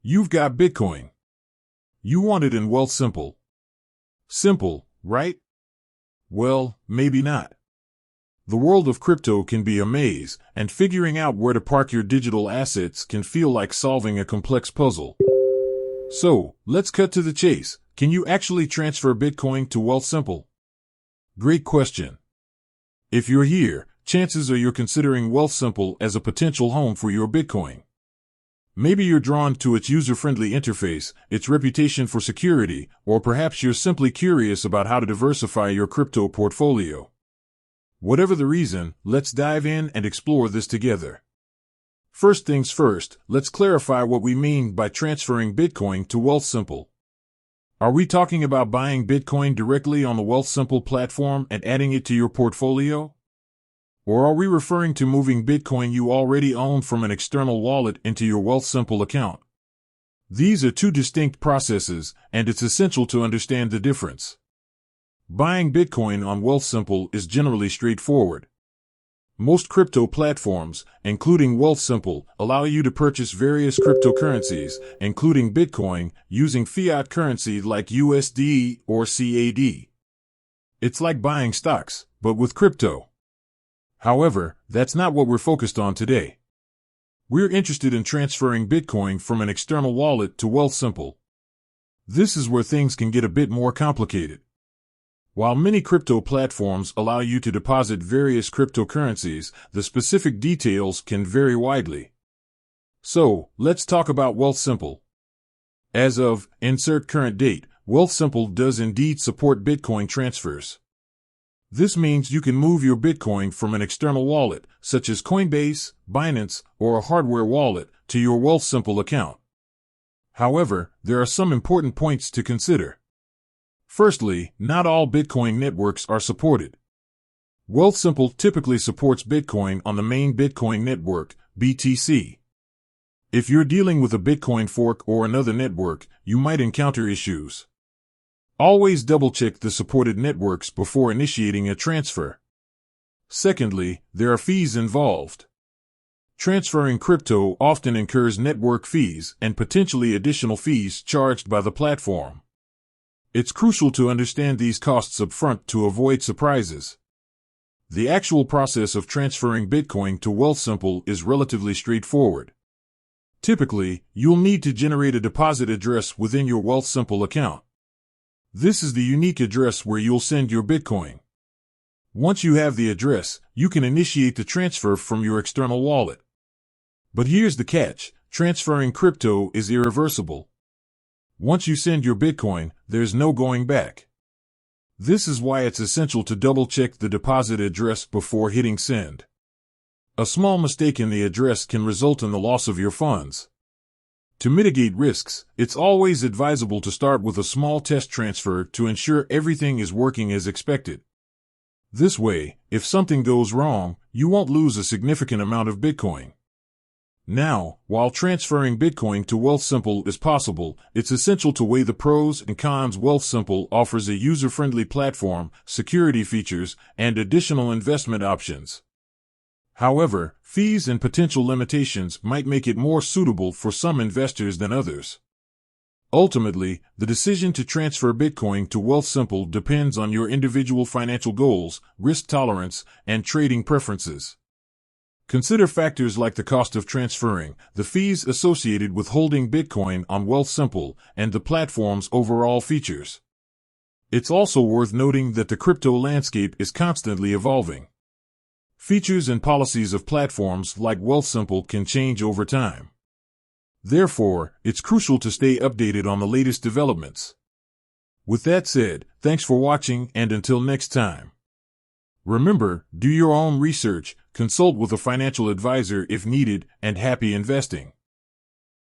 You've got Bitcoin. You want it in Wealthsimple. Simple, right? Well, maybe not. The world of crypto can be a maze, and figuring out where to park your digital assets can feel like solving a complex puzzle. So, let's cut to the chase. Can you actually transfer Bitcoin to Wealthsimple? Great question. If you're here, chances are you're considering Wealthsimple as a potential home for your Bitcoin. Maybe you're drawn to its user-friendly interface, its reputation for security, or perhaps you're simply curious about how to diversify your crypto portfolio. Whatever the reason, let's dive in and explore this together. First things first, let's clarify what we mean by transferring Bitcoin to Wealthsimple. Are we talking about buying Bitcoin directly on the Wealthsimple platform and adding it to your portfolio? Or are we referring to moving Bitcoin you already own from an external wallet into your Wealthsimple account? These are two distinct processes, and it's essential to understand the difference. Buying Bitcoin on Wealthsimple is generally straightforward. Most crypto platforms, including Wealthsimple, allow you to purchase various cryptocurrencies, including Bitcoin, using fiat currency like USD or CAD. It's like buying stocks, but with crypto. However, that's not what we're focused on today. We're interested in transferring Bitcoin from an external wallet to Wealthsimple. This is where things can get a bit more complicated. While many crypto platforms allow you to deposit various cryptocurrencies, the specific details can vary widely. So, let's talk about Wealthsimple. As of, insert current date, Wealthsimple does indeed support Bitcoin transfers. This means you can move your Bitcoin from an external wallet, such as Coinbase, Binance, or a hardware wallet, to your Wealthsimple account. However, there are some important points to consider. Firstly, not all Bitcoin networks are supported. Wealthsimple typically supports Bitcoin on the main Bitcoin network, BTC. If you're dealing with a Bitcoin fork or another network, you might encounter issues. Always double-check the supported networks before initiating a transfer. Secondly, there are fees involved. Transferring crypto often incurs network fees and potentially additional fees charged by the platform. It's crucial to understand these costs up front to avoid surprises. The actual process of transferring Bitcoin to Wealthsimple is relatively straightforward. Typically, you'll need to generate a deposit address within your Wealthsimple account. This is the unique address where you'll send your Bitcoin. Once you have the address, you can initiate the transfer from your external wallet. But here's the catch: transferring crypto is irreversible. Once you send your Bitcoin, there's no going back. This is why it's essential to double-check the deposit address before hitting send. A small mistake in the address can result in the loss of your funds. To mitigate risks, it's always advisable to start with a small test transfer to ensure everything is working as expected. This way, if something goes wrong, you won't lose a significant amount of Bitcoin. Now, while transferring Bitcoin to Wealthsimple is possible, it's essential to weigh the pros and cons. Wealthsimple offers a user-friendly platform, security features, and additional investment options. However, fees and potential limitations might make it more suitable for some investors than others. Ultimately, the decision to transfer Bitcoin to Wealthsimple depends on your individual financial goals, risk tolerance, and trading preferences. Consider factors like the cost of transferring, the fees associated with holding Bitcoin on Wealthsimple, and the platform's overall features. It's also worth noting that the crypto landscape is constantly evolving. Features and policies of platforms like Wealthsimple can change over time. Therefore, it's crucial to stay updated on the latest developments. With that said, thanks for watching, and until next time. Remember, do your own research, consult with a financial advisor if needed, and happy investing.